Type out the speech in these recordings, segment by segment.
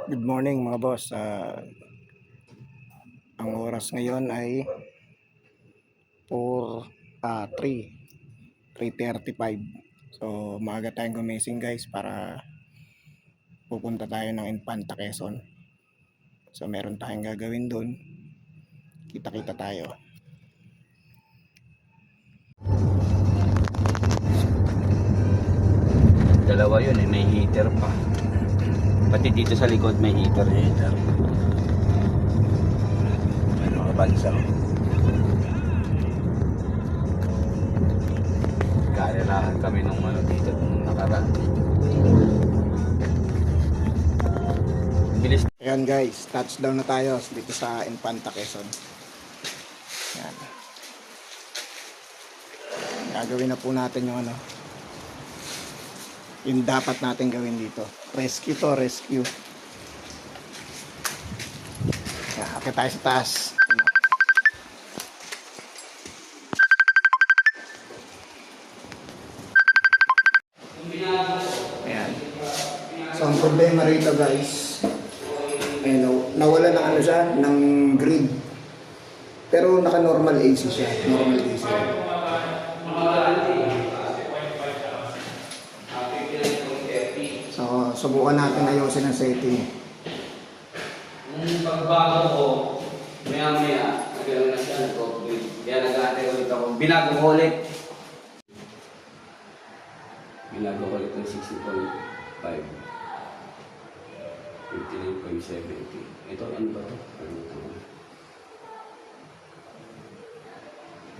Good morning mga boss. Ang oras ngayon ay 3:35. So maaga tayong gumising guys para pupunta tayo ng Infanta Quezon. So meron tayong gagawin doon. Kita-kita tayo. Dalawa yun eh, may heater pa. Pati dito sa likod may heater. May mga bansa. Karelahan kami nung dito nung nakaraan. Bilis. Ayan guys, touchdown na tayo dito sa Infanta Quezon. Ayan. Gagawin na po natin yung dapat natin gawin dito. Rescue to, rescue. Ayan, akit tayo sa taas. Ayan. So ang problema rito guys, nawala ng siya, ng grid. Pero naka-normal AC siya, normal AC. So, subukan natin ayusin ang setting. Yung pagbago ko, maya-maya, nagano'n na siya, nag-upgrade. Kaya nag-aantay ulit ako. Binago ko ulit. Binago ko ulit ng 60.5. 59.70. Ito, ano ba ito?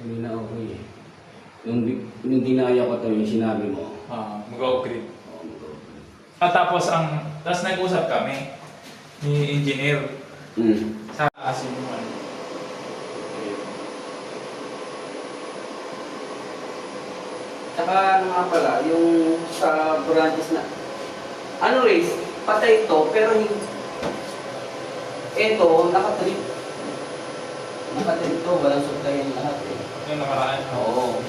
Hindi na okay eh. Yung dinaya ko ito, yung sinabi mo. Mag-upgrade. Tapos nag-usap kami ni engineer sa asin yung ano. Saka ano nga pala, yung sa branches na, ano race, patay ito, pero yung, ito, nakatrip. Nakatrip ito, walang supply lahat eh. Yung nakaraan. Oo.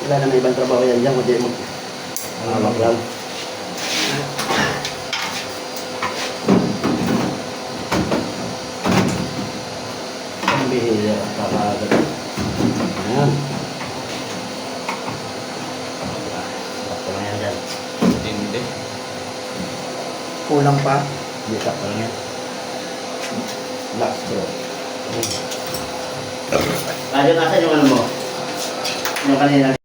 Wala na may ibang trabaho yan dyan, kundi mo. Hawak lang. Ang bihira, kakagad. Ayan. Sakto na yan dyan. Hindi. Kulang pa. Hindi, sakto na yan. Black screw. Nasa yung ano mo? Yung kanina.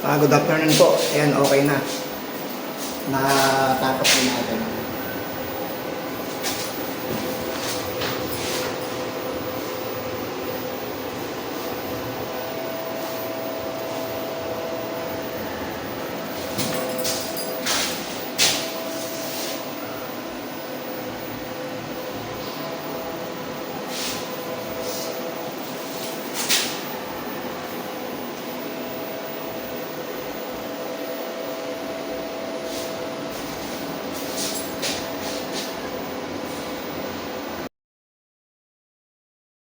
Good afternoon po. Ayan, okay na. Natapos na natin.